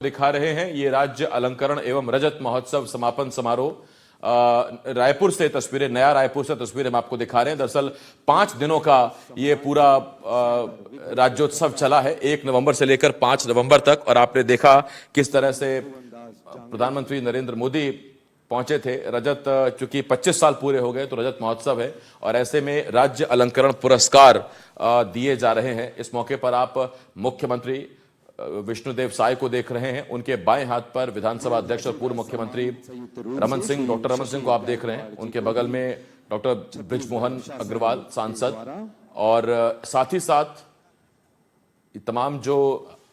दिखा रहे हैं ये राज्य अलंकरण एवं रजत महोत्सव समापन समारोह रायपुर से तस्वीरें, नया रायपुर से तस्वीरें हम आपको दिखा रहे हैं। दरअसल 5 दिनों का ये पूरा राज्योत्सव चला है, 1 नवंबर से लेकर 5 नवंबर तक। और आपने देखा किस तरह से प्रधानमंत्री नरेंद्र मोदी पहुंचे थे। रजत, चूंकि 25 साल पूरे हो गए तो रजत महोत्सव है और ऐसे में राज्य अलंकरण पुरस्कार दिए जा रहे हैं। इस मौके पर आप मुख्यमंत्री विष्णुदेव साय को देख रहे हैं। उनके बाएं हाथ पर विधानसभा अध्यक्ष और पूर्व मुख्यमंत्री रमन सिंह, डॉक्टर रमन सिंह को आप देख रहे हैं। उनके बगल में डॉक्टर बृजमोहन अग्रवाल सांसद, और साथ ही साथ तमाम जो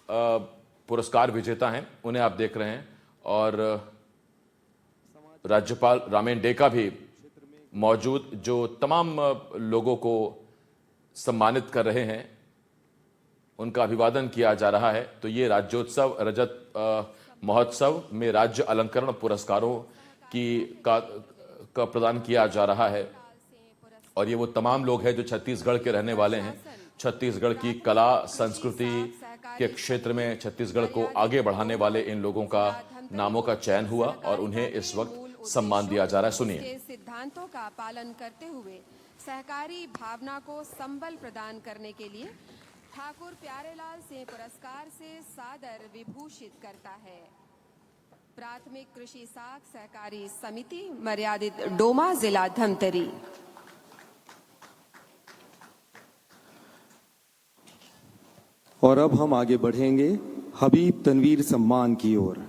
पुरस्कार विजेता हैं उन्हें आप देख रहे हैं। और राज्यपाल रामेन डेका भी मौजूद, जो तमाम लोगों को सम्मानित कर रहे हैं, उनका अभिवादन किया जा रहा है। तो ये राज्योत्सव रजत महोत्सव में राज्य अलंकरण पुरस्कारों का प्रदान किया जा रहा है। और ये वो तमाम लोग हैं जो छत्तीसगढ़ के रहने वाले हैं। छत्तीसगढ़ की कला संस्कृति के क्षेत्र में छत्तीसगढ़ को आगे बढ़ाने वाले इन लोगों का नामों का चयन हुआ और उन्हें इस वक्त सम्मान दिया जा रहा है। सुनिए। सिद्धांतों का पालन करते हुए सहकारी भावना को संबल प्रदान करने के लिए ठाकुर प्यारेलाल सिंह पुरस्कार से सादर विभूषित करता है। प्राथमिक कृषि साख सहकारी समिति मर्यादित डोमा, जिला धमतरी। और अब हम आगे बढ़ेंगे हबीब तनवीर सम्मान की ओर।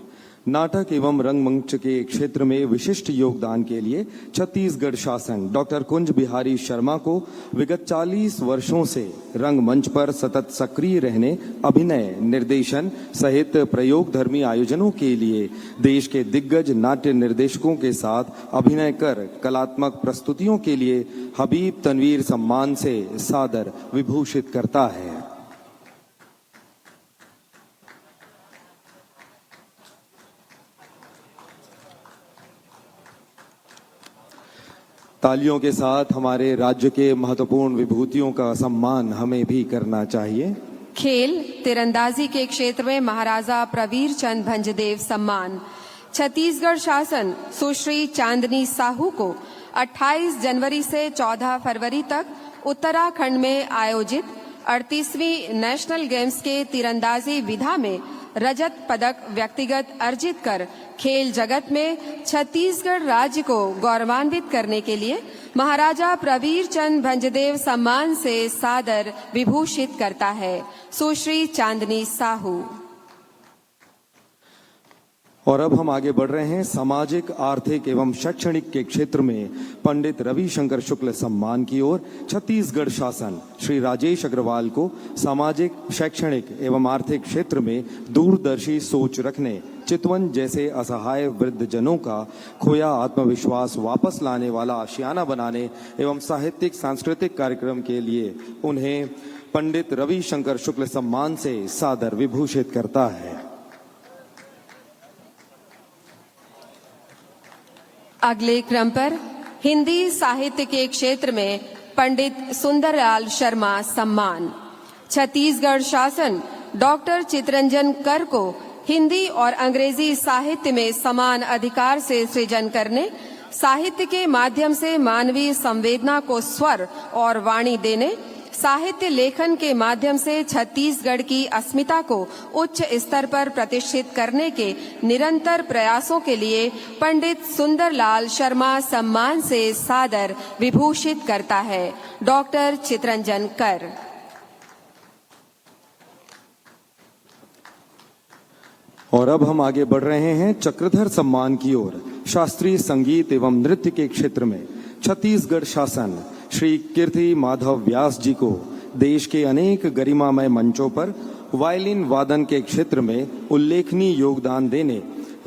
नाटक एवं रंगमंच के क्षेत्र में विशिष्ट योगदान के लिए छत्तीसगढ़ शासन डॉक्टर कुंज बिहारी शर्मा को विगत 40 वर्षों से रंगमंच पर सतत सक्रिय रहने, अभिनय, निर्देशन सहित प्रयोगधर्मी आयोजनों के लिए देश के दिग्गज नाट्य निर्देशकों के साथ अभिनय कर कलात्मक प्रस्तुतियों के लिए हबीब तनवीर सम्मान से सादर विभूषित करता है। तालियों के साथ हमारे राज्य के महत्वपूर्ण विभूतियों का सम्मान हमें भी करना चाहिए। खेल तीरंदाजी के क्षेत्र में महाराजा प्रवीर चंद भंजदेव सम्मान। छत्तीसगढ़ शासन सुश्री चांदनी साहू को 28 जनवरी से 14 फरवरी तक उत्तराखंड में आयोजित 38वीं नेशनल गेम्स के तीरंदाजी विधा में रजत पदक व्यक्तिगत अर्जित कर खेल जगत में छत्तीसगढ़ राज्य को गौरवान्वित करने के लिए महाराजा प्रवीर चंद भंजदेव सम्मान से सादर विभूषित करता है। सुश्री चांदनी साहू। और अब हम आगे बढ़ रहे हैं सामाजिक, आर्थिक एवं शैक्षणिक के क्षेत्र में पंडित रविशंकर शुक्ल सम्मान की ओर। छत्तीसगढ़ शासन श्री राजेश अग्रवाल को सामाजिक, शैक्षणिक एवं आर्थिक क्षेत्र में दूरदर्शी सोच रखने, चितवन जैसे असहाय वृद्ध जनों का खोया आत्मविश्वास वापस लाने वाला आशियाना बनाने एवं साहित्यिक सांस्कृतिक कार्यक्रम के लिए उन्हें पंडित रविशंकर शुक्ल सम्मान से सादर विभूषित करता है। अगले क्रम पर हिंदी साहित्य के क्षेत्र में पंडित सुंदरलाल शर्मा सम्मान। छत्तीसगढ़ शासन डॉक्टर चितरंजन कर को हिंदी और अंग्रेजी साहित्य में समान अधिकार से सृजन करने, साहित्य के माध्यम से मानवीय संवेदना को स्वर और वाणी देने, साहित्य लेखन के माध्यम से छत्तीसगढ़ की अस्मिता को उच्च स्तर पर प्रतिष्ठित करने के निरंतर प्रयासों के लिए पंडित सुंदरलाल शर्मा सम्मान से सादर विभूषित करता है। डॉक्टर चितरंजन कर। और अब हम आगे बढ़ रहे हैं चक्रधर सम्मान की ओर। शास्त्रीय संगीत एवं नृत्य के क्षेत्र में छत्तीसगढ़ शासन श्री कीर्ति माधव व्यास जी को देश के अनेक गरिमामय मंचों पर वायलिन वादन के क्षेत्र में उल्लेखनीय योगदान देने,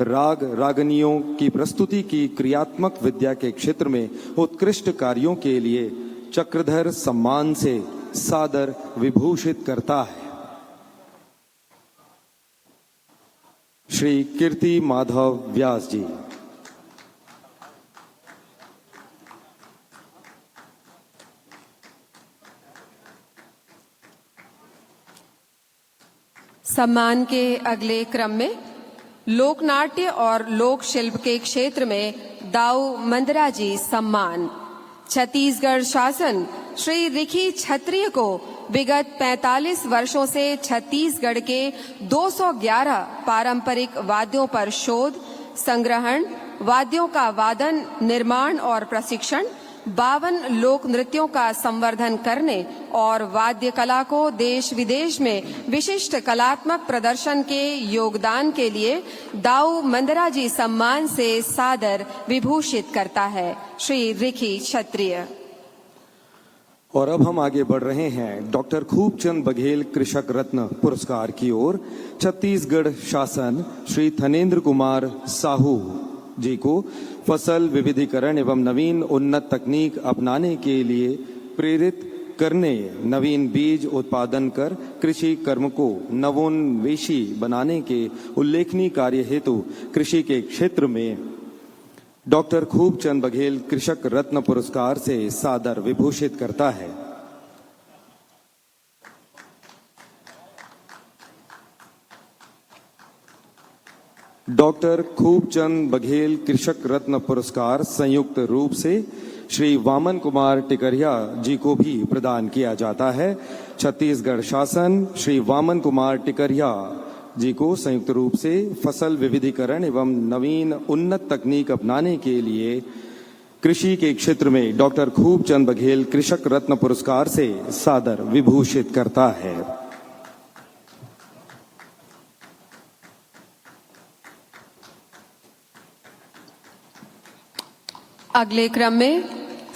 राग रागनियों की प्रस्तुति की क्रियात्मक विद्या के क्षेत्र में उत्कृष्ट कार्यों के लिए चक्रधर सम्मान से सादर विभूषित करता है। श्री कीर्ति माधव व्यास जी। सम्मान के अगले क्रम में लोकनाट्य और लोक शिल्प के क्षेत्र में दाऊ मंदरा जी सम्मान। छत्तीसगढ़ शासन श्री रिखी क्षत्रिय को विगत 45 वर्षों से छत्तीसगढ़ के 211 पारंपरिक वाद्यों पर शोध, संग्रहण, वाद्यों का वादन, निर्माण और प्रशिक्षण, 52 लोक नृत्यों का संवर्धन करने और वाद्य कला को देश विदेश में विशिष्ट कलात्मक प्रदर्शन के योगदान के लिए दाऊ मंदरा जी सम्मान से सादर विभूषित करता है। श्री रिखी क्षत्रिय। और अब हम आगे बढ़ रहे हैं डॉक्टर खूबचंद बघेल कृषक रत्न पुरस्कार की ओर। छत्तीसगढ़ शासन श्री थनेन्द्र कुमार साहू जी को फसल विविधीकरण एवं नवीन उन्नत तकनीक अपनाने के लिए प्रेरित करने, नवीन बीज उत्पादन कर कृषि कर्म को नवोन्वेषी बनाने के उल्लेखनीय कार्य हेतु कृषि के क्षेत्र में डॉक्टर खूबचंद बघेल कृषक रत्न पुरस्कार से सादर विभूषित करता है। डॉक्टर खूबचंद बघेल कृषक रत्न पुरस्कार संयुक्त रूप से श्री वामन कुमार टिकरिया जी को भी प्रदान किया जाता है। छत्तीसगढ़ शासन श्री वामन कुमार टिकरिया जी को संयुक्त रूप से फसल विविधीकरण एवं नवीन उन्नत तकनीक अपनाने के लिए कृषि के क्षेत्र में डॉक्टर खूबचंद बघेल कृषक रत्न पुरस्कार से सादर विभूषित करता है। अगले क्रम में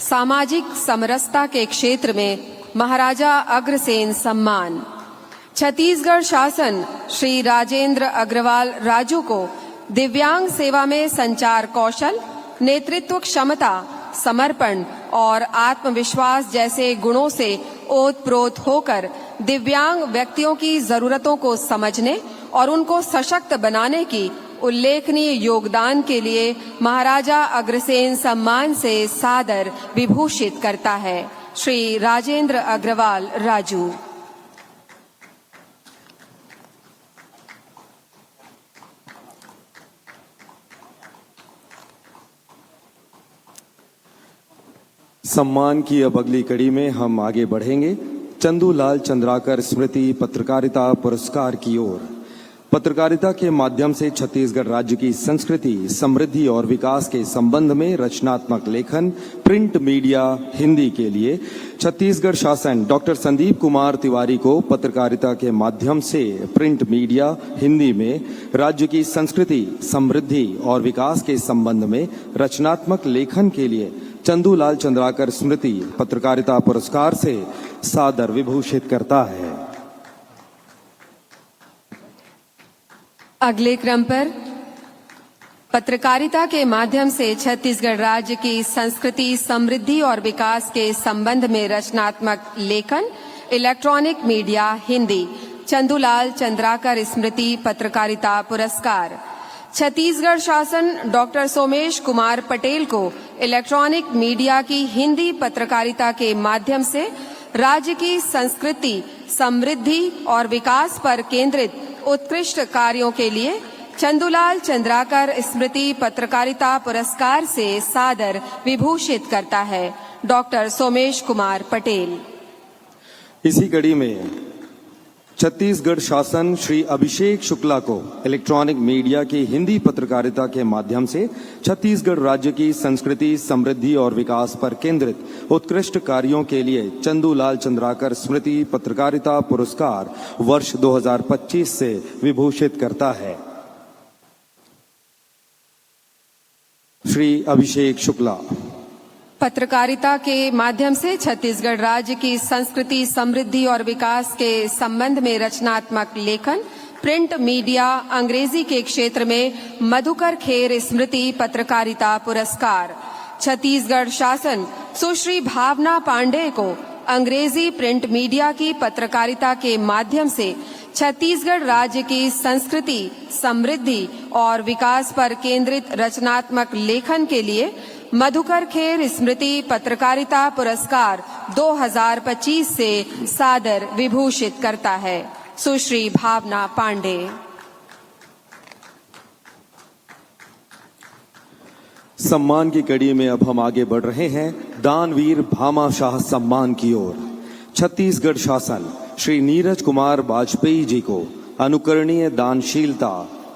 सामाजिक समरसता के क्षेत्र में महाराजा अग्रसेन सम्मान। छत्तीसगढ़ शासन श्री राजेंद्र अग्रवाल राजू को दिव्यांग सेवा में संचार कौशल, नेतृत्व क्षमता, समर्पण और आत्मविश्वास जैसे गुणों से ओतप्रोत होकर दिव्यांग व्यक्तियों की जरूरतों को समझने और उनको सशक्त बनाने की उल्लेखनीय योगदान के लिए महाराजा अग्रसेन सम्मान से सादर विभूषित करता है। श्री राजेंद्र अग्रवाल राजू। सम्मान की अब अगली कड़ी में हम आगे बढ़ेंगे चंदूलाल चंद्राकर स्मृति पत्रकारिता पुरस्कार की ओर। पत्रकारिता के माध्यम से छत्तीसगढ़ राज्य की संस्कृति, समृद्धि और विकास के संबंध में रचनात्मक लेखन, प्रिंट मीडिया हिंदी के लिए छत्तीसगढ़ शासन डॉक्टर संदीप कुमार तिवारी को पत्रकारिता के माध्यम से प्रिंट मीडिया हिंदी में राज्य की संस्कृति, समृद्धि और विकास के संबंध में रचनात्मक लेखन के लिए चंदूलाल चंद्राकर स्मृति पत्रकारिता पुरस्कार से सादर विभूषित करता है। अगले क्रम पर पत्रकारिता के माध्यम से छत्तीसगढ़ राज्य की संस्कृति, समृद्धि और विकास के संबंध में रचनात्मक लेखन, इलेक्ट्रॉनिक मीडिया हिंदी चंदूलाल चंद्राकर स्मृति पत्रकारिता पुरस्कार। छत्तीसगढ़ शासन डॉक्टर सोमेश कुमार पटेल को इलेक्ट्रॉनिक मीडिया की हिंदी पत्रकारिता के माध्यम से राज्य की संस्कृति, समृद्धि और विकास पर केंद्रित उत्कृष्ट कार्यों के लिए चंदूलाल चंद्राकर स्मृति पत्रकारिता पुरस्कार से सादर विभूषित करता है। डॉक्टर सोमेश कुमार पटेल। इसी कड़ी में छत्तीसगढ़ शासन श्री अभिषेक शुक्ला को इलेक्ट्रॉनिक मीडिया की हिंदी पत्रकारिता के माध्यम से छत्तीसगढ़ राज्य की संस्कृति, समृद्धि और विकास पर केंद्रित उत्कृष्ट कार्यों के लिए चंदूलाल चंद्राकर स्मृति पत्रकारिता पुरस्कार वर्ष 2025 से विभूषित करता है। श्री अभिषेक शुक्ला। पत्रकारिता के माध्यम से छत्तीसगढ़ राज्य की संस्कृति, समृद्धि और विकास के संबंध में रचनात्मक लेखन, प्रिंट मीडिया अंग्रेजी के क्षेत्र में मधुकर खेर स्मृति पत्रकारिता पुरस्कार। छत्तीसगढ़ शासन सुश्री भावना पांडे को अंग्रेजी प्रिंट मीडिया की पत्रकारिता के माध्यम से छत्तीसगढ़ राज्य की संस्कृति, समृद्धि और विकास पर केंद्रित रचनात्मक लेखन के लिए मधुकर खेर स्मृति पत्रकारिता पुरस्कार 2025 से सादर विभूषित करता है। सुश्री भावना पांडे। सम्मान की कड़ी में अब हम आगे बढ़ रहे हैं दानवीर भामा शाह सम्मान की ओर। छत्तीसगढ़ शासन श्री नीरज कुमार वाजपेयी जी को अनुकरणीय दानशीलता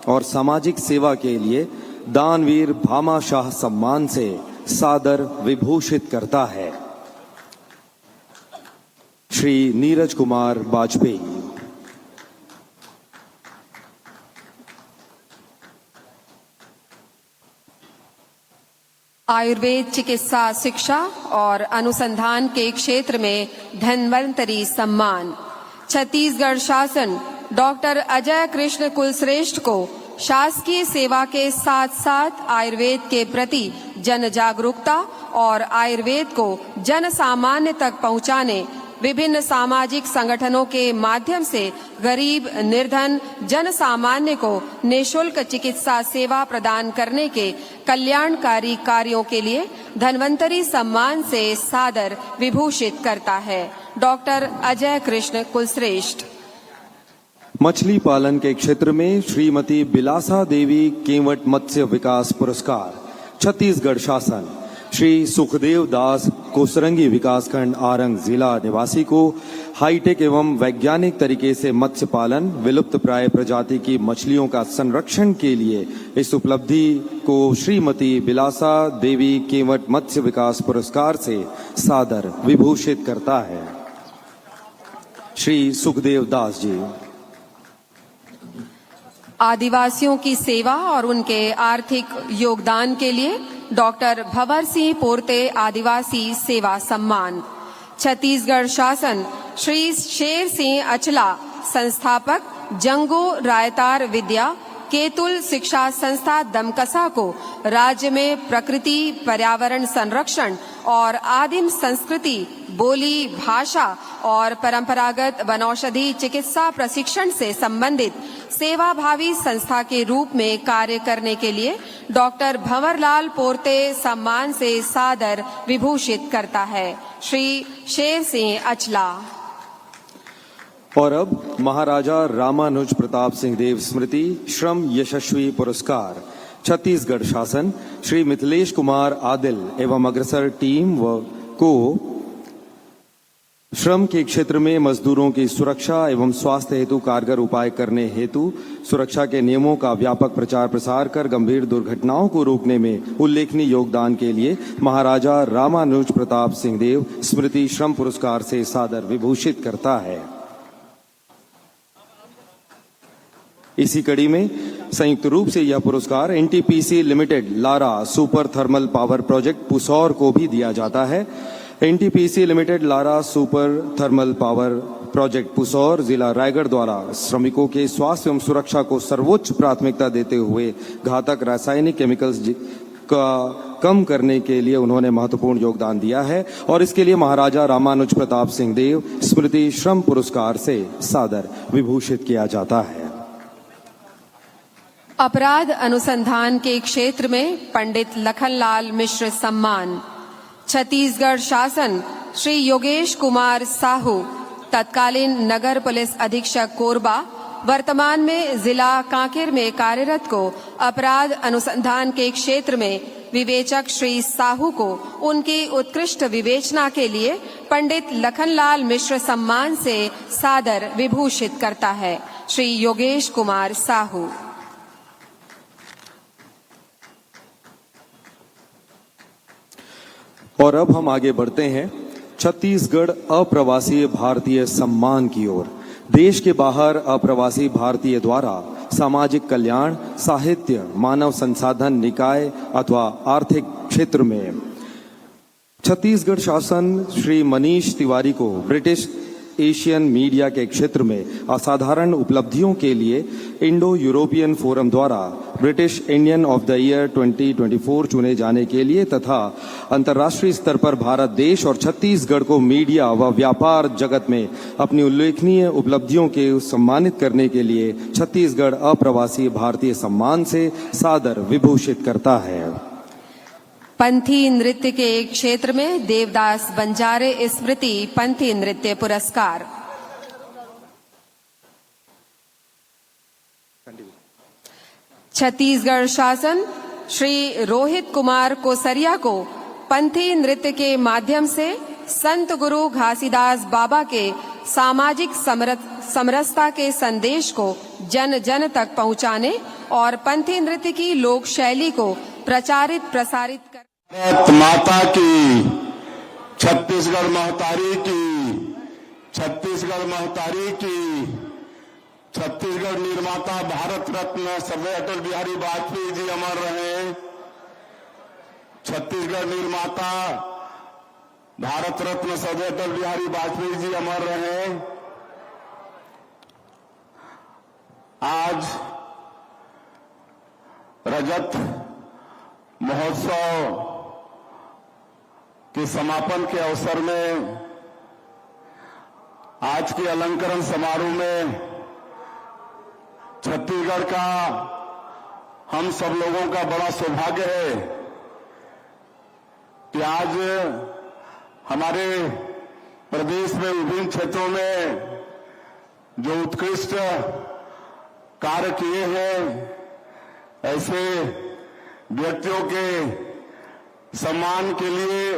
और सामाजिक सेवा के लिए दानवीर भामा शाह सम्मान से सादर विभूषित करता है। श्री नीरज कुमार वाजपेयी। आयुर्वेद चिकित्सा शिक्षा और अनुसंधान के क्षेत्र में धन्वंतरी सम्मान। छत्तीसगढ़ शासन डॉक्टर अजय कृष्ण कुलश्रेष्ठ को शासकीय सेवा के साथ साथ आयुर्वेद के प्रति जन जागरूकता और आयुर्वेद को जन सामान्य तक पहुंचाने, विभिन्न सामाजिक संगठनों के माध्यम से गरीब निर्धन जन सामान्य को निःशुल्क चिकित्सा सेवा प्रदान करने के कल्याणकारी कार्यों के लिए धन्वंतरी सम्मान से सादर विभूषित करता है। डॉक्टर अजय कृष्ण कुलश्रेष्ठ। मछली पालन के क्षेत्र में श्रीमती बिलासा देवी केवट मत्स्य विकास पुरस्कार। छत्तीसगढ़ शासन श्री सुखदेव दास कोसरंगी विकासखंड आरंग जिला निवासी को हाईटेक एवं वैज्ञानिक तरीके से मत्स्य पालन, विलुप्त प्राय प्रजाति की मछलियों का संरक्षण के लिए इस उपलब्धि को श्रीमती बिलासा देवी केवट मत्स्य विकास पुरस्कार से सादर विभूषित करता है। श्री सुखदेव दास जी। आदिवासियों की सेवा और उनके आर्थिक योगदान के लिए डॉक्टर भंवर सिंह पोर्ते आदिवासी सेवा सम्मान। छत्तीसगढ़ शासन श्री शेर सिंह अचला संस्थापक जंगो रायतार विद्या केतुल शिक्षा संस्था दमकसा को राज्य में प्रकृति पर्यावरण संरक्षण और आदिम संस्कृति, बोली, भाषा और परंपरागत वनौषधि चिकित्सा प्रशिक्षण से संबंधित सेवाभावी संस्था के रूप में कार्य करने के लिए डॉक्टर भंवरलाल पोर्ते सम्मान से सादर विभूषित करता है। श्री शेर सिंह अचला। और अब महाराजा रामानुज प्रताप सिंह देव स्मृति श्रम यशस्वी पुरस्कार। छत्तीसगढ़ शासन श्री मिथिलेश कुमार आदिल एवं अग्रसर टीम को श्रम के क्षेत्र में मजदूरों की सुरक्षा एवं स्वास्थ्य हेतु कारगर उपाय करने हेतु सुरक्षा के नियमों का व्यापक प्रचार प्रसार कर गंभीर दुर्घटनाओं को रोकने में उल्लेखनीय योगदान के लिए महाराजा रामानुज प्रताप सिंह देव स्मृति श्रम पुरस्कार से सादर विभूषित करता है। इसी कड़ी में संयुक्त रूप से यह पुरस्कार NTPC limited Lara super thermal power project Pusaur को भी दिया जाता है। NTPC limited Lara super thermal power project Pusaur जिला रायगढ़ द्वारा श्रमिकों के स्वास्थ्य एवं सुरक्षा को सर्वोच्च प्राथमिकता देते हुए घातक रासायनिक केमिकल्स का कम करने के लिए उन्होंने महत्वपूर्ण योगदान दिया है और इसके लिए महाराजा रामानुज प्रताप सिंह देव स्मृति श्रम पुरस्कार से सादर विभूषित किया जाता है। अपराध अनुसंधान के क्षेत्र में पंडित लखनलाल मिश्र सम्मान। छत्तीसगढ़ शासन श्री योगेश कुमार साहू तत्कालीन नगर पुलिस अधीक्षक कोरबा वर्तमान में जिला कांकेर में कार्यरत को अपराध अनुसंधान के क्षेत्र में विवेचक श्री साहू को उनकी उत्कृष्ट विवेचना के लिए पंडित लखनलाल मिश्र सम्मान से सादर विभूषित करता है। श्री योगेश कुमार साहू। और अब हम आगे बढ़ते हैं छत्तीसगढ़ अप्रवासी भारतीय सम्मान की ओर। देश के बाहर अप्रवासी भारतीय द्वारा सामाजिक कल्याण, साहित्य, मानव संसाधन निकाय अथवा आर्थिक क्षेत्र में छत्तीसगढ़ शासन श्री मनीष तिवारी को ब्रिटिश एशियन मीडिया के क्षेत्र में असाधारण उपलब्धियों के लिए इंडो यूरोपियन फोरम द्वारा British Indian of the year 2024 चुने जाने के लिए तथा अंतर्राष्ट्रीय स्तर पर भारत देश और छत्तीसगढ़ को मीडिया व व्यापार जगत में अपनी उल्लेखनीय उपलब्धियों के सम्मानित करने के लिए छत्तीसगढ़ अप्रवासी भारतीय सम्मान से सादर विभूषित करता है। पंथी नृत्य के क्षेत्र में देवदास बंजारे स्मृति पंथी नृत्य पुरस्कार। छत्तीसगढ़ शासन श्री रोहित कुमार कोसरिया को पंथी नृत्य के माध्यम से संत गुरु घासीदास बाबा के सामाजिक समरसता के संदेश को जन जन तक पहुंचाने और पंथी नृत्य की लोक शैली को प्रचारित प्रसारित कर भारत माता की, छत्तीसगढ़ महतारी की, छत्तीसगढ़ महतारी की, छत्तीसगढ़ निर्माता भारत रत्न स्वर्गीय अटल बिहारी वाजपेयी जी अमर रहे। छत्तीसगढ़ निर्माता भारत रत्न स्वर्गीय अटल बिहारी वाजपेयी जी अमर रहे। आज रजत महोत्सव के समापन के अवसर में आज के अलंकरण समारोह में छत्तीसगढ़ का हम सब लोगों का बड़ा सौभाग्य है कि आज हमारे प्रदेश में विभिन्न क्षेत्रों में जो उत्कृष्ट कार्य किए हैं, ऐसे व्यक्तियों के सम्मान के लिए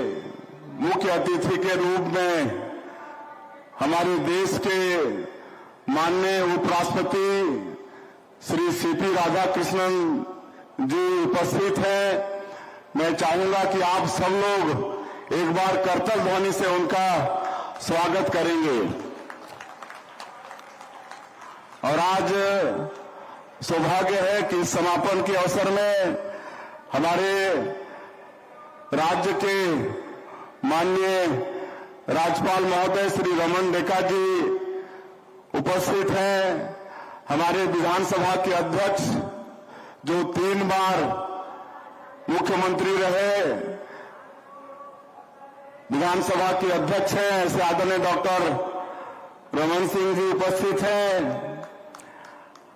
मुख्य अतिथि के रूप में हमारे देश के माननीय उपराष्ट्रपति श्री सीपी राधाकृष्णन जी उपस्थित हैं। मैं चाहूंगा कि आप सब लोग एक बार करतल ध्वनि से उनका स्वागत करेंगे। और आज सौभाग्य है कि समापन के अवसर में हमारे राज्य के माननीय राज्यपाल महोदय श्री रमन डेका जी उपस्थित हैं। हमारे विधानसभा के अध्यक्ष जो 3 बार मुख्यमंत्री रहे, विधानसभा के अध्यक्ष हैं ऐसे आदरणीय डॉक्टर रमन सिंह जी उपस्थित हैं।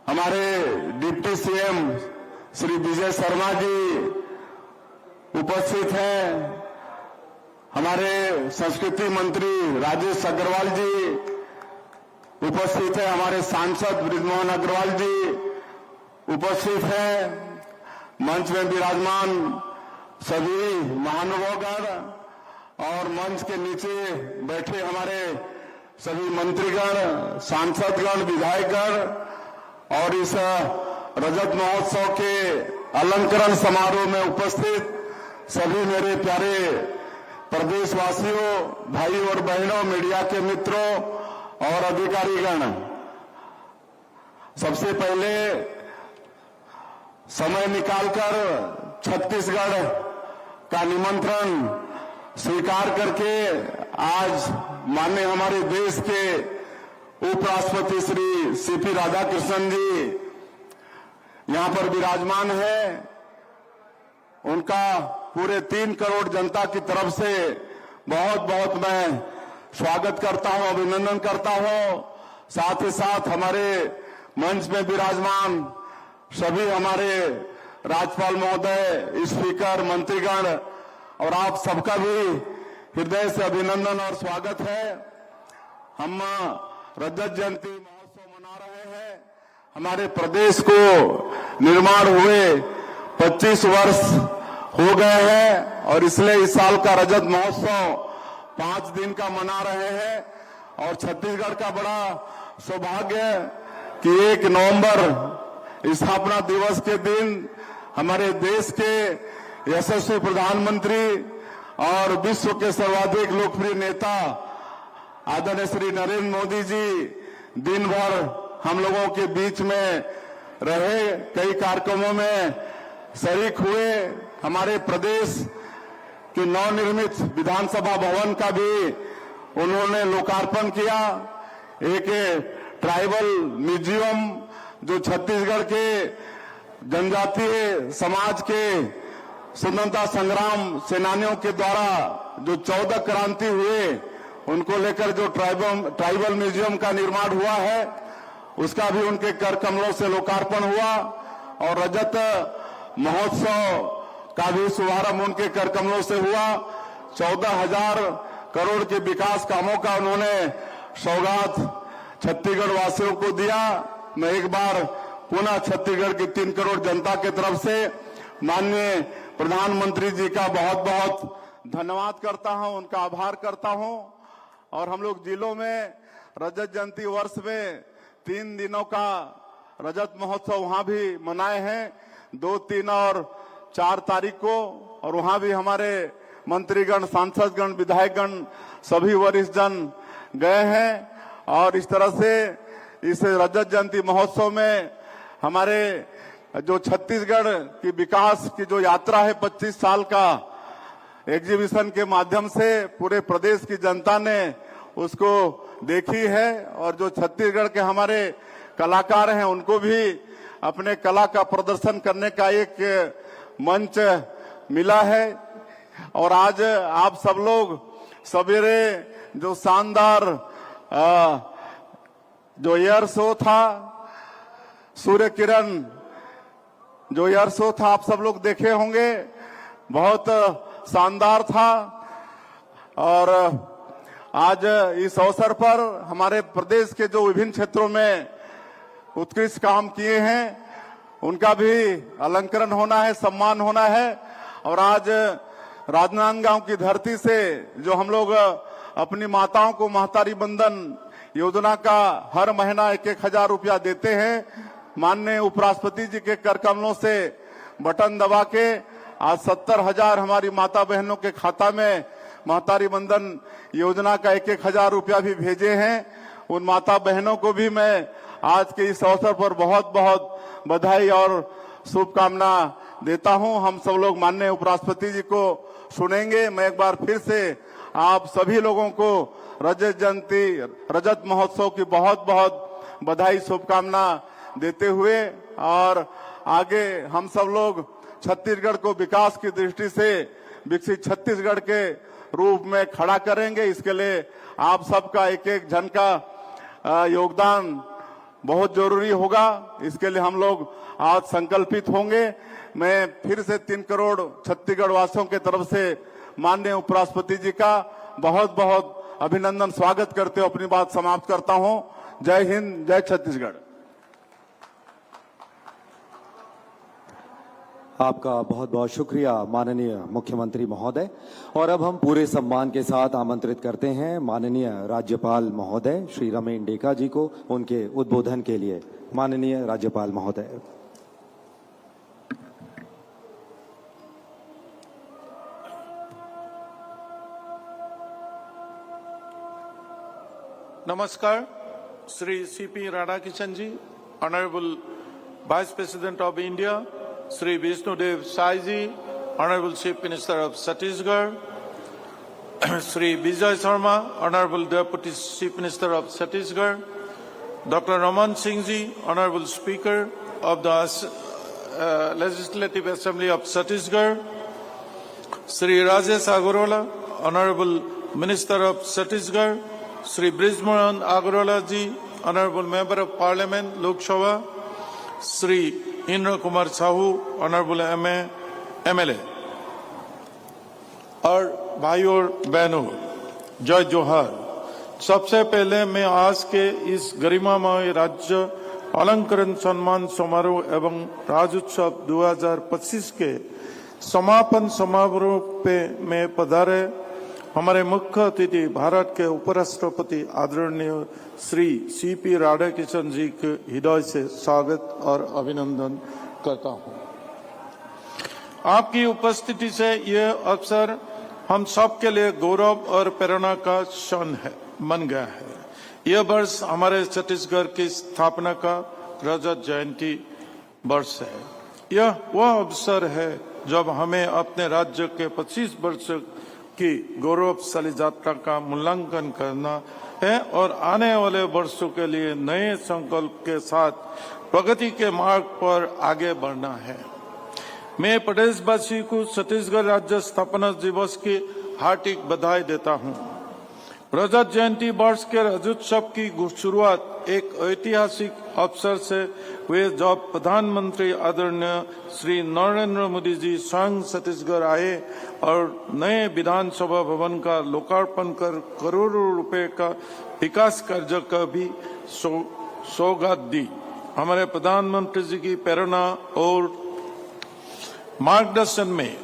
हमारे डिप्टी सीएम श्री विजय शर्मा जी उपस्थित हैं। हमारे संस्कृति मंत्री राजेश अग्रवाल जी उपस्थित हैं। हमारे सांसद बृजमोहन अग्रवाल जी उपस्थित हैं। मंच में विराजमान सभी महानुभावगण और मंच के नीचे बैठे हमारे सभी मंत्रीगण, सांसदगण, विधायकगण और इस रजत महोत्सव के अलंकरण समारोह में उपस्थित सभी मेरे प्यारे प्रदेशवासियों, भाई और बहनों, मीडिया के मित्रों और अधिकारीगण, सबसे पहले समय निकालकर छत्तीसगढ़ का निमंत्रण स्वीकार करके आज माननीय हमारे देश के उपराष्ट्रपति श्री सीपी राधाकृष्णन जी यहां पर विराजमान है। उनका पूरे 3 करोड़ जनता की तरफ से बहुत बहुत मैं स्वागत करता हूं, अभिनंदन करता हूं। साथ ही साथ हमारे मंच में विराजमान सभी हमारे राज्यपाल महोदय, स्पीकर, मंत्रीगण और आप सबका भी हृदय से अभिनंदन और स्वागत है। हम रजत जयंती महोत्सव मना रहे हैं। हमारे प्रदेश को निर्माण हुए 25 वर्ष हो गए हैं और इसलिए इस साल का रजत महोत्सव 5 दिन का मना रहे हैं। और छत्तीसगढ़ का बड़ा सौभाग्य कि 1 नवंबर स्थापना दिवस के दिन हमारे देश के यशस्वी प्रधानमंत्री और विश्व के सर्वाधिक लोकप्रिय नेता आदरणीय श्री नरेंद्र मोदी जी दिन भर हम लोगों के बीच में रहे, कई कार्यक्रमों में शरीक हुए। हमारे प्रदेश के नवनिर्मित विधानसभा भवन का भी उन्होंने लोकार्पण किया। एक ट्राइबल म्यूजियम जो छत्तीसगढ़ के जनजातीय समाज के स्वतंत्रता संग्राम सेनानियों के द्वारा जो 14 क्रांति हुए उनको लेकर जो ट्राइबल म्यूजियम का निर्माण हुआ है, उसका भी उनके कर कमलों से लोकार्पण हुआ। और रजत महोत्सव का भी शुभारंभ उनके कर कमलों से हुआ। 14,000 करोड़ के विकास कामों का उन्होंने सौगात छत्तीसगढ़ वासियों को दिया। मैं एक बार पुनः छत्तीसगढ़ की 3 करोड़ जनता की तरफ से माननीय प्रधानमंत्री जी का बहुत बहुत धन्यवाद करता हूं, उनका आभार करता हूं। और हम लोग जिलों में रजत जयंती वर्ष में 3 दिनों का रजत महोत्सव वहां भी मनाए हैं, 2, 3 और 4 तारीख को। और वहां भी हमारे मंत्रीगण, सांसदगण, विधायकगण, सभी वरिष्ठ जन गए हैं। और इस तरह से इस रजत जयंती महोत्सव में हमारे जो छत्तीसगढ़ की विकास की जो यात्रा है 25 साल का एग्जीबिशन के माध्यम से पूरे प्रदेश की जनता ने उसको देखी है। और जो छत्तीसगढ़ के हमारे कलाकार हैं उनको भी अपने कला का प्रदर्शन करने का एक मंच मिला है। और आज आप सब लोग सवेरे जो शानदार जो एयर शो था, सूर्य किरण जो एयर शो था, आप सब लोग देखे होंगे, बहुत शानदार था। और आज इस अवसर पर हमारे प्रदेश के जो विभिन्न क्षेत्रों में उत्कृष्ट काम किए हैं उनका भी अलंकरण होना है, सम्मान होना है। और आज राजनांदगांव की धरती से जो हम लोग अपनी माताओं को महतारी बंधन योजना का हर महीना 1-1 हजार रुपया देते हैं, माननीय उपराष्ट्रपति जी के कर कमलों से बटन दबा के आज 70,000 हमारी माता बहनों के खाता में महतारी बंधन योजना का 1-1 हजार रुपया भी भेजे हैं। उन माता बहनों को भी मैं आज के इस अवसर पर बहुत बहुत बधाई और शुभकामना देता हूं। हम सब लोग माननीय उपराष्ट्रपति जी को सुनेंगे। मैं एक बार फिर से आप सभी लोगों को रजत जयंती, रजत महोत्सव की बहुत बहुत बधाई, शुभकामना देते हुए और आगे हम सब लोग छत्तीसगढ़ को विकास की दृष्टि से विकसित छत्तीसगढ़ के रूप में खड़ा करेंगे। इसके लिए आप सबका एक एक जन का योगदान बहुत जरूरी होगा। इसके लिए हम लोग आज संकल्पित होंगे। मैं फिर से 3 करोड़ छत्तीसगढ़ वासियों के तरफ से माननीय उपराष्ट्रपति जी का बहुत बहुत अभिनंदन, स्वागत करते हुए अपनी बात समाप्त करता हूं। जय हिंद, जय छत्तीसगढ़। आपका बहुत बहुत शुक्रिया माननीय मुख्यमंत्री महोदय। और अब हम पूरे सम्मान के साथ आमंत्रित करते हैं माननीय राज्यपाल महोदय श्री रमेन डेका जी को उनके उद्बोधन के लिए। माननीय राज्यपाल महोदय। Namaskar, Sri C.P. Radhakishan ji, Honorable Vice President of India, Sri Vishnudev Sai ji, Honorable Chief Minister of Chhattisgarh, Sri Vijay Sharma, Honorable Deputy Chief Minister of Chhattisgarh, Dr. Raman Singh ji, Honorable Speaker of the Legislative Assembly of Chhattisgarh, Sri Rajesh Agarwala, Honorable Minister of Chhattisgarh, Sri Brijmohan Agarwala ji, Honorable Member of Parliament, Lok Sabha, Sri Indra Kumar Sahu, Honorable MLA, और भाइयों और बहनों, जय जोहार। सबसे पहले मैं आज के इस गरिमामय राज्य अलंकरण सम्मान समारोह एवं राज्योत्सव 2025 के समापन समारोह पे में पधारे हमारे मुख्य अतिथि भारत के उपराष्ट्रपति आदरणीय श्री C.P. राधाकिशन जी के हृदय से स्वागत और अभिनंदन करता हूं। आपकी उपस्थिति से यह अवसर हम सब के लिए गौरव और प्रेरणा का क्षण है, बन गया है। यह वर्ष हमारे छत्तीसगढ़ की स्थापना का रजत जयंती वर्ष है। यह वह अवसर है जब हमें अपने राज्य के 25 वर्ष की गौरवशाली यात्रा का मूल्यांकन करना है और आने वाले वर्षों के लिए नए संकल्प के साथ प्रगति के मार्ग पर आगे बढ़ना है। मैं प्रदेशवासी को छत्तीसगढ़ राज्य स्थापना दिवस की हार्दिक बधाई देता हूं। रजत जयंती वर्ष के रजोत्सव की शुरुआत एक ऐतिहासिक अवसर से हुए जब प्रधानमंत्री आदरणीय श्री नरेंद्र मोदी जी स्वयं छत्तीसगढ़ आए और नए विधानसभा भवन का लोकार्पण कर करोड़ों रुपए का विकास कार्य का भी सौगात दी। हमारे प्रधानमंत्री जी की प्रेरणा और मार्गदर्शन में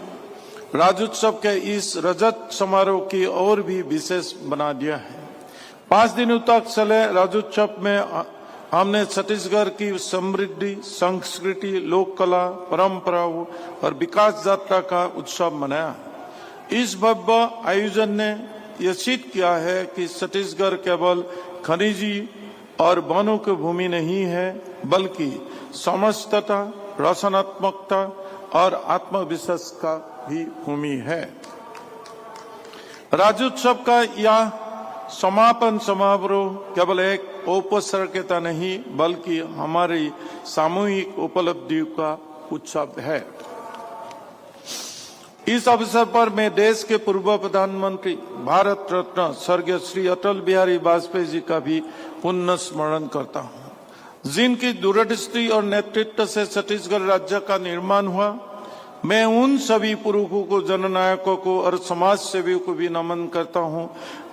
राज्योत्सव के इस रजत समारोह की और भी विशेष बना दिया है। 5 दिनों तक चले राज्योत्सव में हमने छत्तीसगढ़ की समृद्धि, संस्कृति, लोक कला, परंपराओं और विकास यात्रा का उत्सव मनाया। इस भव्य आयोजन ने यह सिद्ध किया है कि छत्तीसगढ़ केवल खनिजी और वनों की भूमि नहीं है, बल्कि समरसता, रचनात्मकता और आत्मविश्वास का भी भूमि है। राज्योत्सव का यह समापन समारोह केवल एक औपचारिकता नहीं, बल्कि हमारी सामूहिक उपलब्धियों का उत्सव है। इस अवसर पर मैं देश के पूर्व प्रधानमंत्री, भारत रत्न स्वर्गीय श्री अटल बिहारी वाजपेयी जी का भी पुण्य स्मरण करता हूं, जिनकी दूरदृष्टि और नेतृत्व से छत्तीसगढ़ राज्य का निर्माण हुआ। मैं उन सभी पुरुषों को, जननायकों को और समाज सेवियों को भी नमन करता हूं,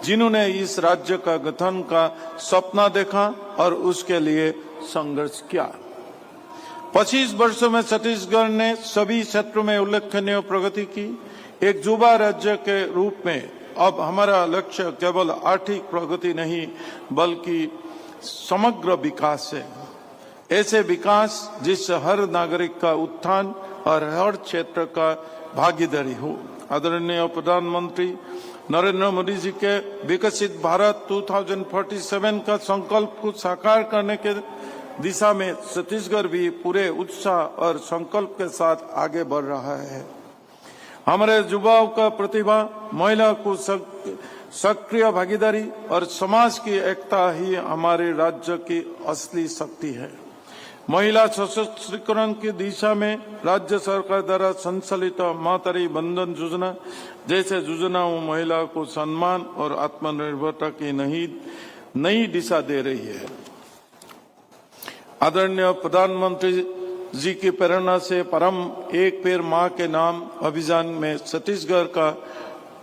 जिन्होंने इस राज्य का गठन का सपना देखा और उसके लिए संघर्ष किया। 25 वर्षों में छत्तीसगढ़ ने सभी क्षेत्रों में उल्लेखनीय प्रगति की। एक युवा राज्य के रूप में अब हमारा लक्ष्य केवल आर्थिक प्रगति नहीं, बल्कि समग्र विकास है। ऐसे विकास जिससे हर नागरिक का उत्थान और हर क्षेत्र का भागीदारी हो। आदरणीय प्रधानमंत्री नरेंद्र मोदी जी के विकसित भारत 2047 का संकल्प को साकार करने के दिशा में छत्तीसगढ़ भी पूरे उत्साह और संकल्प के साथ आगे बढ़ रहा है। हमारे युवाओं का प्रतिभा, महिला को सक्रिय भागीदारी और समाज की एकता ही हमारे राज्य की असली शक्ति है। महिला सशक्तिकरण की दिशा में राज्य सरकार द्वारा संचालित मातृ बंधन योजना जैसे योजनाओं महिला को सम्मान और आत्मनिर्भरता की नई दिशा दे रही है। आदरणीय प्रधानमंत्री जी की प्रेरणा से परम एक पेड़ मां के नाम अभियान में छत्तीसगढ़ का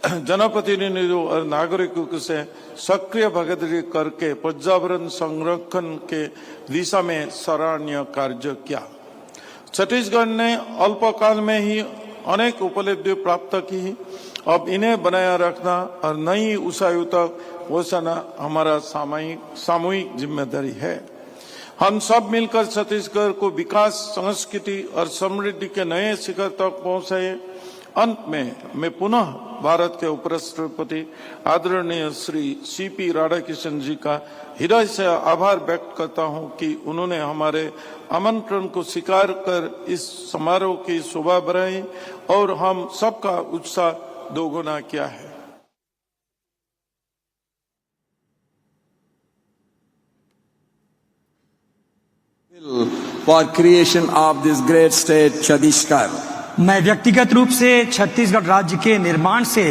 जनप्रतिनिधियों और नागरिकों से सक्रिय भागीदारी करके पर्यावरण संरक्षण के दिशा में सराहनीय कार्य किया। छत्तीसगढ़ ने अल्पकाल में ही अनेक उपलब्धि प्राप्त की। अब इन्हें बनाए रखना और नई ऊंचाइयों तक पहुंचाना हमारा सामूहिक जिम्मेदारी है। हम सब मिलकर छत्तीसगढ़ को विकास, संस्कृति और समृद्धि के नए शिखर तक पहुंचाए। अंत में मैं पुनः भारत के उपराष्ट्रपति आदरणीय श्री सीपी राधाकृष्णन जी का हृदय से आभार व्यक्त करता हूं कि उन्होंने हमारे आमंत्रण को स्वीकार कर इस समारोह की शोभा बढ़ाई और हम सबका उत्साह दोगुना किया है। For creation of this great state Chhattisgarh. मैं व्यक्तिगत रूप से छत्तीसगढ़ राज्य के निर्माण से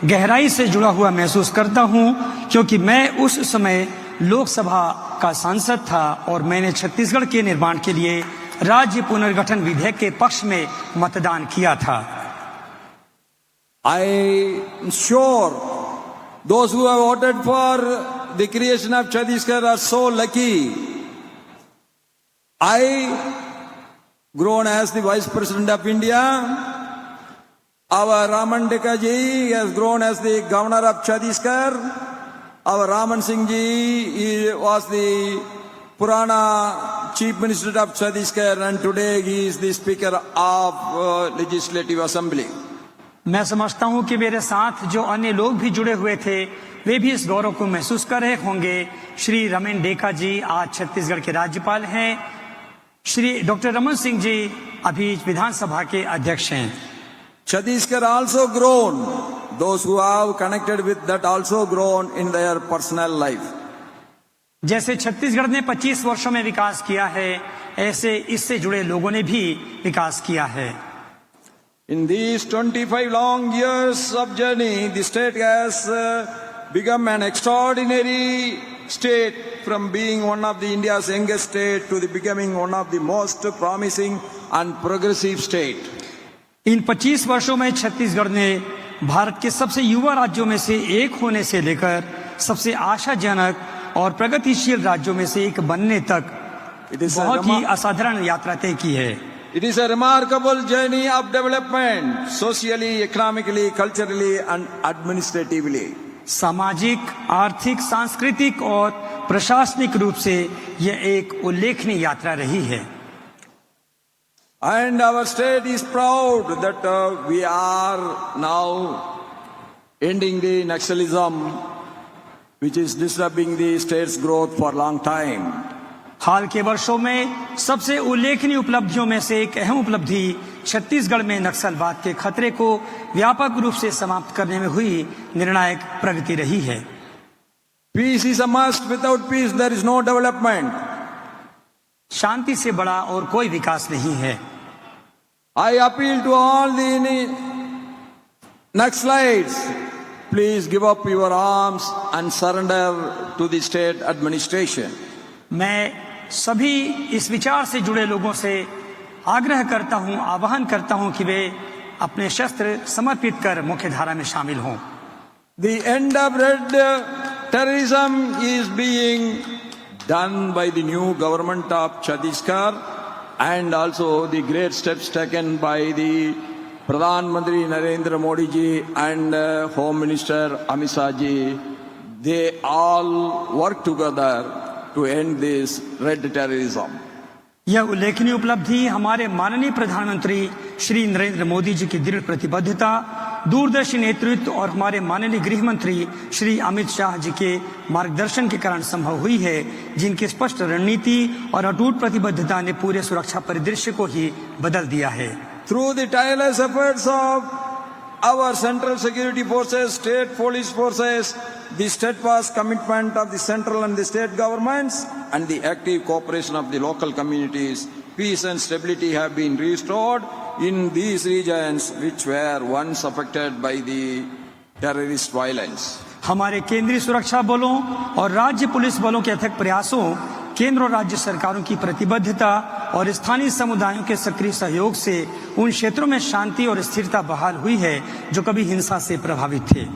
गहराई से जुड़ा हुआ महसूस करता हूं, क्योंकि मैं उस समय लोकसभा का सांसद था और मैंने छत्तीसगढ़ के निर्माण के लिए राज्य पुनर्गठन विधेयक के पक्ष में मतदान किया था। I am sure those who have voted for the creation of Chhattisgarh are so lucky. I, grown as the Vice President of India, our Raman Dekka ji has grown as the Governor of Chhattisgarh. Our Raman Singh ji was the Purana Chief Minister of Chhattisgarh, and today he is the Speaker of Legislative Assembly. मैं समझता हूं कि मेरे साथ जो अन्य लोग भी जुड़े हुए थे वे भी इस गौरव को महसूस कर रहे होंगे। श्री रमन डेका जी आज छत्तीसगढ़ के राज्यपाल हैं। श्री डॉक्टर रमन सिंह जी अभी विधानसभा के अध्यक्ष हैं। Chhattisgarh also grown. Those who have connected with that also grown in their personal life. जैसे छत्तीसगढ़ ने 25 वर्षों में विकास किया है, ऐसे इससे जुड़े लोगों ने भी विकास किया है। In these 25 long years of journey, the state has become an extraordinary state, from being one of the India's youngest state to the becoming one of the most promising and progressive state. इन 25 वर्षों में छत्तीसगढ़ ने भारत के सबसे युवा राज्यों में से एक होने से लेकर सबसे आशाजनक और प्रगतिशील राज्यों में से एक बनने तक बहुत ही असाधारण यात्रा तय की है। It is a remarkable journey of development, socially, economically, culturally, and administratively. सामाजिक, आर्थिक, सांस्कृतिक और प्रशासनिक रूप से यह एक उल्लेखनीय यात्रा रही है। And our state is proud that we are now ending the Naxalism, which is disturbing the state's growth for a long time. हाल के वर्षों में सबसे उल्लेखनीय उपलब्धियों में से एक अहम उपलब्धि छत्तीसगढ़ में नक्सलवाद के खतरे को व्यापक रूप से समाप्त करने में हुई निर्णायक प्रगति रही है। Peace is a must. Without peace, there is no development. शांति से बड़ा और कोई विकास नहीं है। I appeal to all the Naxalites, please give up your arms and surrender to the state administration. मैं सभी इस विचार से जुड़े लोगों से आग्रह करता हूं, आह्वान करता हूं कि वे अपने शस्त्र समर्पित कर मुख्यधारा में शामिल हों। The end of red terrorism is being done by the new government of Chhattisgarh and also the great steps taken by the Pradhan Mantri Narendra Modi ji and Home Minister Amit Shah ji. They all work together to end this red terrorism. यह उल्लेखनीय उपलब्धि हमारे माननीय प्रधानमंत्री श्री नरेंद्र मोदी जी की दृढ़ प्रतिबद्धता, दूरदर्शी नेतृत्व और हमारे माननीय गृह मंत्री श्री अमित शाह जी के मार्गदर्शन के कारण संभव हुई है, जिनकी स्पष्ट रणनीति और अटूट प्रतिबद्धता ने पूरे सुरक्षा परिदृश्य को ही बदल दिया है। Through the tireless efforts of our central security forces, state police forces, the steadfast commitment of the central and the state governments, and the active cooperation of the local communities, peace and stability have been restored in these regions which were once affected by the terrorist violence. हमारे केंद्रीय सुरक्षा बलों और राज्य police बलों के अथक प्रयासों, केंद्र और राज्य सरकारों की प्रतिबद्धता और स्थानीय समुदायों के सक्रिय सहयोग से उन क्षेत्रों में शांति और स्थिरता बहाल हुई है जो कभी हिंसा से प्रभावित थे।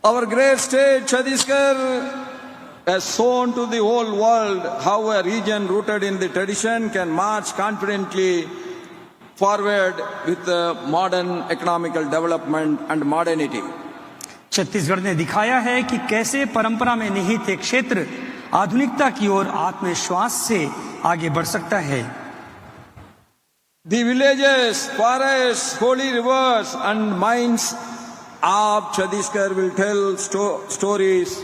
Our great state Chhattisgarh has shown to the whole world how a region rooted in the tradition can march confidently forward with modern economical development and modernity. Chhattisgarh ने दिखाया है कि कैसे परंपरा में निहित एक क्षेत्र आधुनिकता की ओर आत्मविश्वास से आगे बढ़ सकता है। The villages, forests, holy rivers and mines of Chhattisgarh will tell stories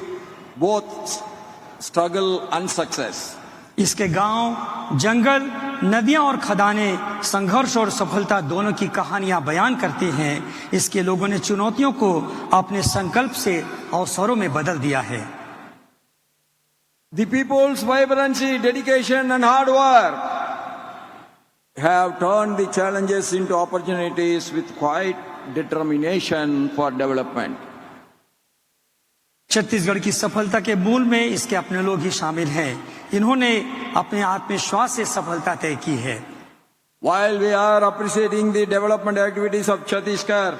both struggle and success. इसके गांव, जंगल, नदियां और खदानें संघर्ष और सफलता दोनों की कहानियां बयान करते हैं। इसके लोगों ने चुनौतियों को अपने संकल्प से अवसरों में बदल दिया है। The people's vibrancy, dedication and hard work have turned the challenges into opportunities with quite determination for development. Chhattisgarh की सफलता के मूल में इसके अपने लोग ही शामिल हैं। इन्होंने अपने आत्मविश्वास से सफलता तय की है। While we are appreciating the development activities of Chhattisgarh,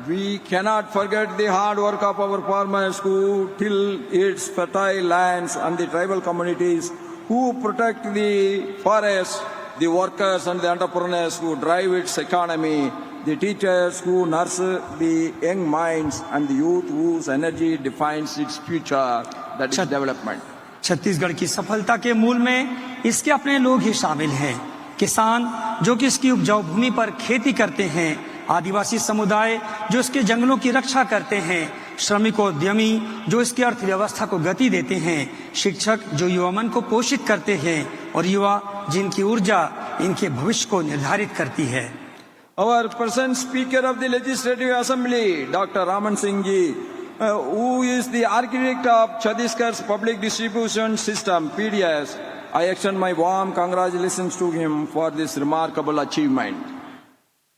we cannot forget the hard work of our farmers who till its fertile lands and the tribal communities who protect the forests, the workers and the entrepreneurs who drive its economy, the teachers who nurture the young minds and the youth whose energy defines its future, that is development. Chhattisgarh की सफलता के मूल में इसके अपने लोग ही शामिल हैं। किसान जो कि इसकी उपजाऊ भूमि पर खेती करते हैं, आदिवासी समुदाय जो इसके जंगलों की रक्षा करते हैं, श्रमिक उद्यमी जो इसकी अर्थव्यवस्था को गति देते हैं, शिक्षक जो युवा मन को पोषित करते हैं और युवा जिनकी ऊर्जा इनके भविष्य को निर्धारित करती है। Our present Speaker of the Legislative Assembly, Dr. Raman Singh ji, who is the architect of Chhattisgarh's public distribution system, PDS, I extend my warm congratulations to him for this remarkable achievement.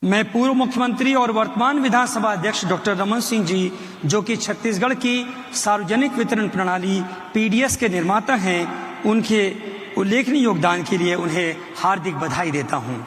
मैं पूर्व मुख्यमंत्री और वर्तमान विधानसभा अध्यक्ष doctor Raman Singh ji, जो कि छत्तीसगढ़ की सार्वजनिक वितरण प्रणाली पीडीएस के निर्माता हैं, उनके उल्लेखनीय योगदान के लिए उन्हें हार्दिक बधाई देता हूं।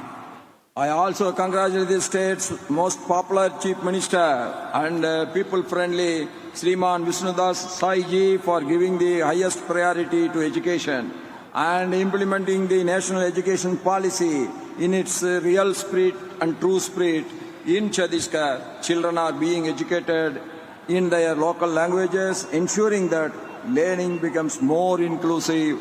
I also congratulate the state's most popular Chief Minister and people-friendly Sriman Vishnudas Sai ji for giving the highest priority to education and implementing the national education policy in its real spirit and true spirit in Chhattisgarh. Children are being educated in their local languages, ensuring that learning becomes more inclusive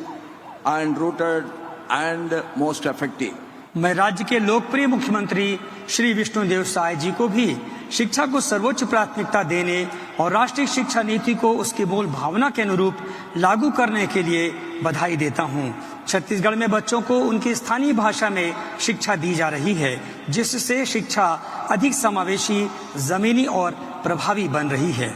and rooted and most effective. मैं राज्य के लोकप्रिय मुख्यमंत्री श्री विष्णुदेव साय जी को भी शिक्षा को सर्वोच्च प्राथमिकता देने और राष्ट्रीय शिक्षा नीति को उसकी मूल भावना के अनुरूप लागू करने के लिए बधाई देता हूं। छत्तीसगढ़ में बच्चों को उनकी स्थानीय भाषा में शिक्षा दी जा रही है, जिससे शिक्षा अधिक समावेशी, जमीनी और प्रभावी बन रही है।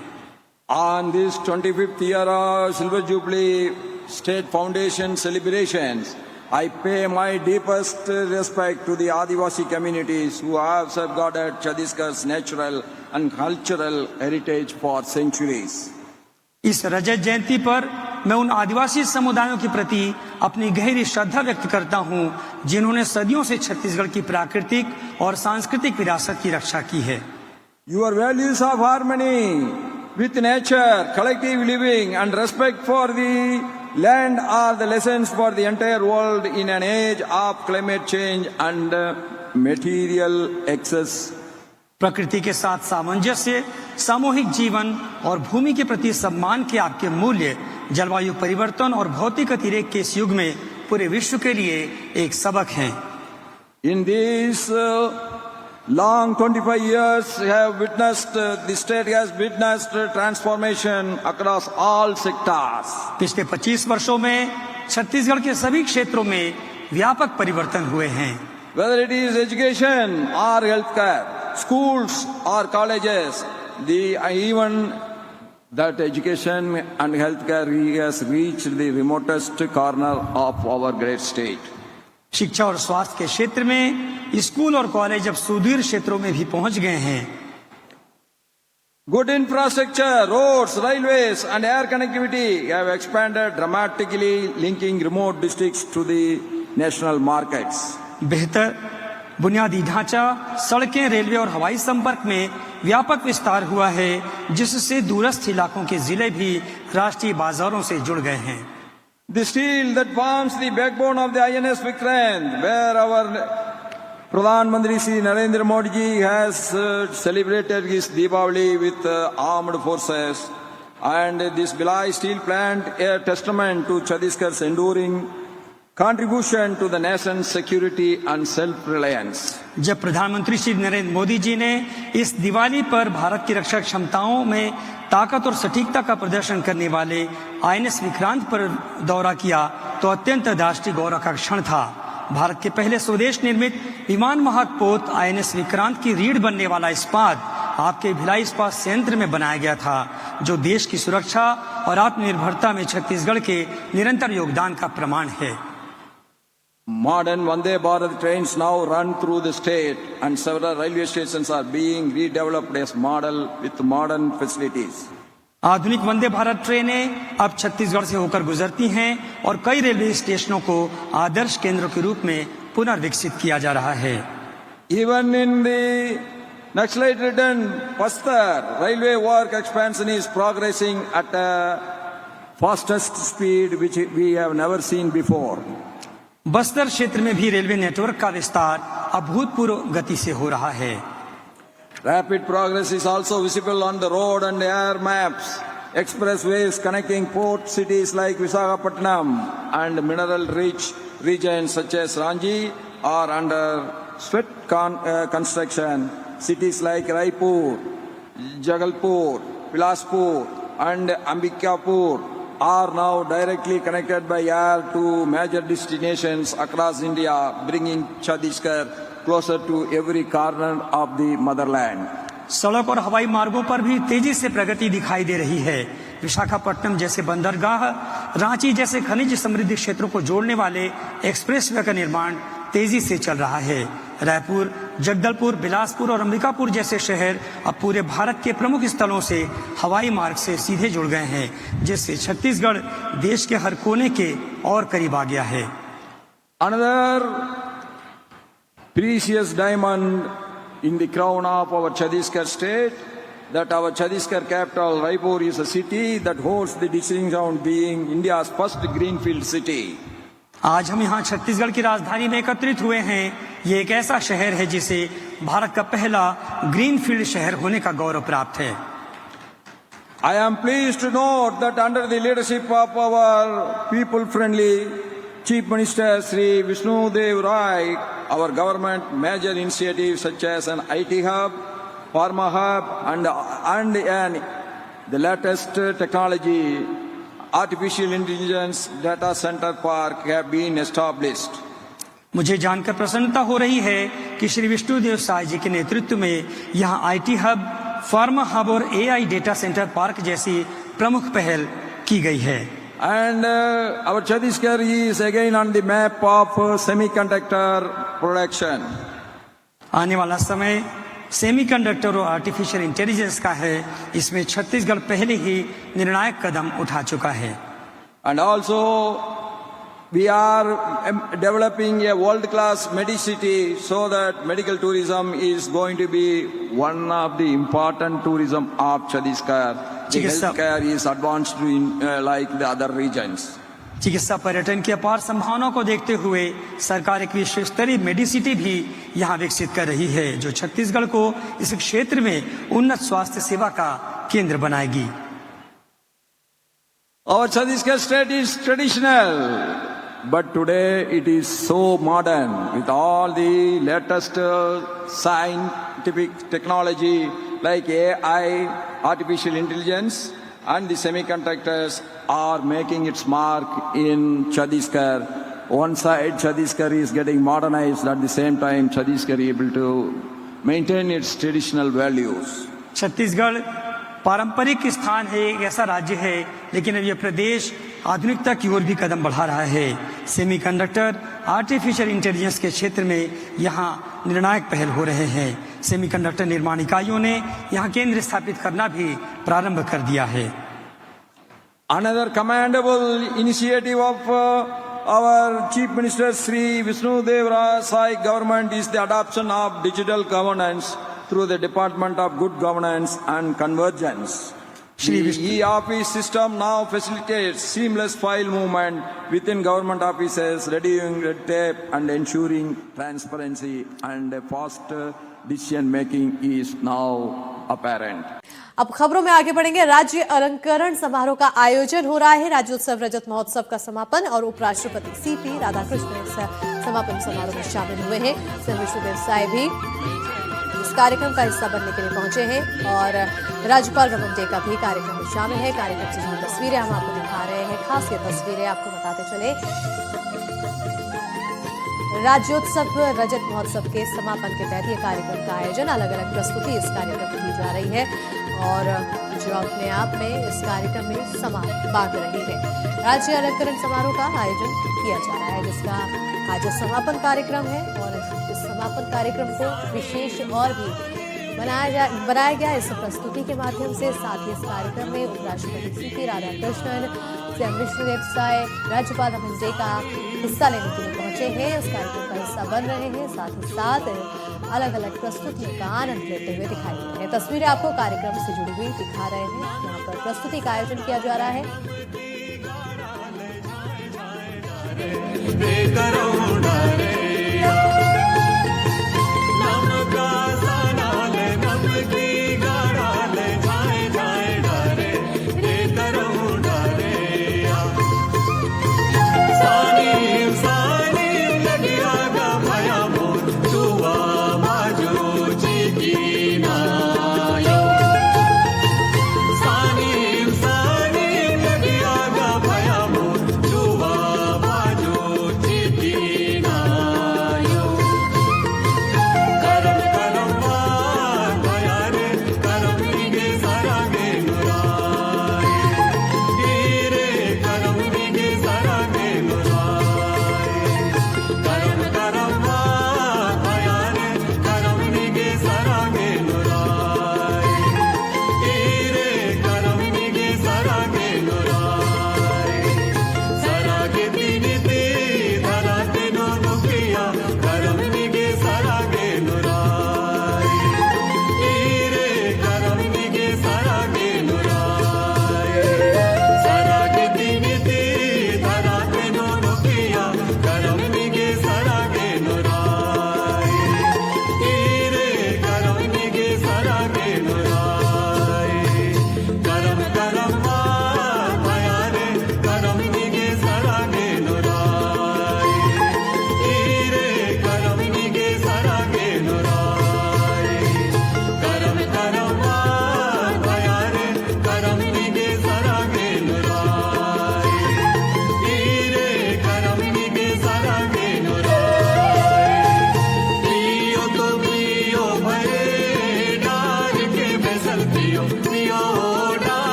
On this 25th year of Silver Jubilee State Foundation celebrations, I pay my deepest respect to the Adivasi communities who have safeguarded Chhattisgarh's natural and cultural heritage for centuries. इस रजत जयंती पर मैं उन आदिवासी समुदायों के प्रति अपनी गहरी श्रद्धा व्यक्त करता हूं, जिन्होंने सदियों से छत्तीसगढ़ की प्राकृतिक और सांस्कृतिक विरासत की रक्षा की है। Your values of harmony with nature, collective living and respect for the land are the lessons for the entire world in an age of climate change and material excess. प्रकृति के साथ सामंजस्य, सामूहिक जीवन और भूमि के प्रति सम्मान के आपके मूल्य जलवायु परिवर्तन और भौतिक अतिरेक के इस युग में पूरे विश्व के लिए एक सबक हैं। In these long 25 years have witnessed, the state has witnessed transformation across all sectors. पिछले 25 वर्षों में छत्तीसगढ़ के सभी क्षेत्रों में व्यापक परिवर्तन हुए हैं। Whether it is education or healthcare, schools or colleges, even that education and healthcare has reached the remotest corner of our great state. शिक्षा और स्वास्थ्य के क्षेत्र में स्कूल और कॉलेज अब सुदूर क्षेत्रों में भी पहुंच गए हैं। Good infrastructure, roads, railways and air connectivity have expanded dramatically, linking remote districts to the national markets. बेहतर बुनियादी ढांचा, सड़कें, रेलवे और हवाई संपर्क में व्यापक विस्तार हुआ है, जिससे दूरस्थ इलाकों के जिले भी राष्ट्रीय बाजारों से जुड़ गए हैं। The steel that forms the backbone of the INS Vikrant, where our Pradhan Mantri Shri Narendra Modi ji has celebrated his Deepavali with armed forces, and this Bhilai steel plant a testament to Chhattisgarh's enduring contribution to the nation's security and self-reliance. जब प्रधानमंत्री श्री नरेंद्र मोदी जी ने इस दिवाली पर भारत की रक्षा क्षमताओं में ताकत और सटीकता का प्रदर्शन करने वाले आईएनएस विक्रांत पर दौरा किया, तो अत्यंत राष्ट्रीय गौरव का क्षण था। भारत के पहले स्वदेश निर्मित विमान वाहक पोत आईएनएस विक्रांत की रीढ़ बनने वाला इस्पात आपके भिलाई इस्पात संयंत्र में बनाया गया था, जो देश की सुरक्षा और आत्मनिर्भरता में छत्तीसगढ़ के निरंतर योगदान का प्रमाण है। Modern Vande Bharat trains now run through the state, and several railway stations are being redeveloped as model with modern facilities. आधुनिक वंदे भारत ट्रेनें अब छत्तीसगढ़ से होकर गुजरती हैं और कई रेलवे स्टेशनों को आदर्श केंद्रों के रूप में पुनर्विकसित किया जा रहा है। Even in the Naxalite-ridden Bastar, railway work expansion is progressing at a fastest speed which we have never seen before. Bastar क्षेत्र में भी रेलवे नेटवर्क का विस्तार अभूतपूर्व गति से हो रहा है। Rapid progress is also visible on the road and air maps. Expressways connecting port cities like Visakhapatnam and mineral-rich regions such as Ranchi are under swift construction. Cities like Raipur, Jagalpur, Bilaspur and Ambikapur are now directly connected by air to major destinations across India, bringing Chhattisgarh closer to every corner of the motherland. सड़क और हवाई मार्गों पर भी तेजी से प्रगति दिखाई दे रही है। विशाखापट्टनम जैसे बंदरगाह, रांची जैसे खनिज समृद्ध क्षेत्रों को जोड़ने वाले एक्सप्रेसवे का निर्माण तेजी से चल रहा है। रायपुर, जगदलपुर, बिलासपुर और अंबिकापुर जैसे शहर अब पूरे भारत के प्रमुख स्थलों से हवाई मार्ग से सीधे जुड़ गए हैं, जिससे छत्तीसगढ़ देश के हर कोने के और करीब आ गया है। Another precious diamond in the crown of our Chhattisgarh state, that our Chhattisgarh capital Raipur is a city that holds the distinction of being India's first greenfield city. आज हम यहाँ छत्तीसगढ़ की राजधानी में एकत्रित हुए हैं, ये एक ऐसा शहर है जिसे भारत का पहला ग्रीनफील्ड शहर होने का गौरव प्राप्त है। I am pleased to note that under the leadership of our people-friendly Chief Minister Sri Vishnu Dev Rai, our government major initiatives such as an IT hub, pharma hub, and the latest technology, artificial intelligence data center park have been established. मुझे जानकर प्रसन्नता हो रही है कि श्री विष्णुदेव साय जी के नेतृत्व में यहाँ आईटी हब, फार्मा हब और एआई डेटा सेंटर पार्क जैसी प्रमुख पहल की गई है। And our Chhattisgarh is again on the map of semiconductor production. आने वाला समय सेमीकंडक्टर और आर्टिफिशियल इंटेलिजेंस का है। इसमें छत्तीसगढ़ पहले ही निर्णायक कदम उठा चुका है। And also we are developing a world-class Medicity so that medical tourism is going to be one of the important tourism of Chhattisgarh. The healthcare is advanced in like the other regions. चिकित्सा पर्यटन की अपार संभावनाओं को देखते हुए सरकार एक विश्व स्तरीय मेडिसिटी भी यहाँ विकसित कर रही है, जो छत्तीसगढ़ को इस क्षेत्र में उन्नत स्वास्थ्य सेवा का केंद्र बनाएगी। Our Chhattisgarh state is traditional, but today it is so modern with all the latest scientific technology like AI, artificial intelligence, and the semiconductors are making its mark in Chhattisgarh. One side, Chhattisgarh is getting modernized, at the same time, Chhattisgarh is able to maintain its traditional values. Chhattisgarh पारंपरिक स्थान है, एक ऐसा राज्य है, लेकिन अब यह प्रदेश आधुनिकता की ओर भी कदम बढ़ा रहा है। सेमीकंडक्टर, आर्टिफिशियल इंटेलिजेंस के क्षेत्र में यहाँ निर्णायक पहल हो रहे हैं। सेमीकंडक्टर निर्माण इकाइयों ने यहाँ केंद्र स्थापित करना भी प्रारंभ कर दिया है। Another commendable initiative of our Chief Minister Sri Vishnu Dev Sai government is the adoption of digital governance through the Department of Good Governance and Convergence. The e-office system now facilitates seamless file movement within government offices, reducing red tape and ensuring transparency and fast decision making is now apparent. अब खबरों में आगे बढ़ेंगे। राज्य अलंकरण समारोह का आयोजन हो रहा है। राज्योत्सव रजत महोत्सव का समापन और उपराष्ट्रपति सीपी राधाकृष्णन इस समापन समारोह में शामिल हुए हैं। सीएम विष्णुदेव साय भी इस कार्यक्रम का हिस्सा बनने के लिए पहुंचे हैं और राज्यपाल रमन डे का भी कार्यक्रम में शामिल है। कार्यक्रम से जुड़ी तस्वीरें हम आपको दिखा रहे हैं। खास ये तस्वीरें आपको बताते चले, राज्योत्सव रजत महोत्सव के समापन के तहत यह कार्यक्रम का आयोजन, अलग अलग प्रस्तुति इस कार्यक्रम में की जा रही है और जो अपने आप में इस कार्यक्रम में समा बांध रही है। राज्य अलंकरण समारोह का आयोजन किया जा रहा है, जिसका आज समापन कार्यक्रम है और इस समापन कार्यक्रम को विशेष और भी बनाया गया इस प्रस्तुति के माध्यम से। साथ ही इस कार्यक्रम में उपराष्ट्रपति सीपी राधाकृष्णन, सीएम विष्णुदेव साय, राज्यपाल रमन डे का हिस्सा लेने के लिए पहुंचे हैं, इस कार्यक्रम का हिस्सा बन रहे हैं। साथ ही साथ अलग अलग प्रस्तुतियों का आनंद लेते हुए दिखाई दे रहे हैं। तस्वीरें आपको कार्यक्रम से जुड़ी हुई दिखा रहे हैं। यहाँ पर प्रस्तुति का आयोजन किया जा रहा है।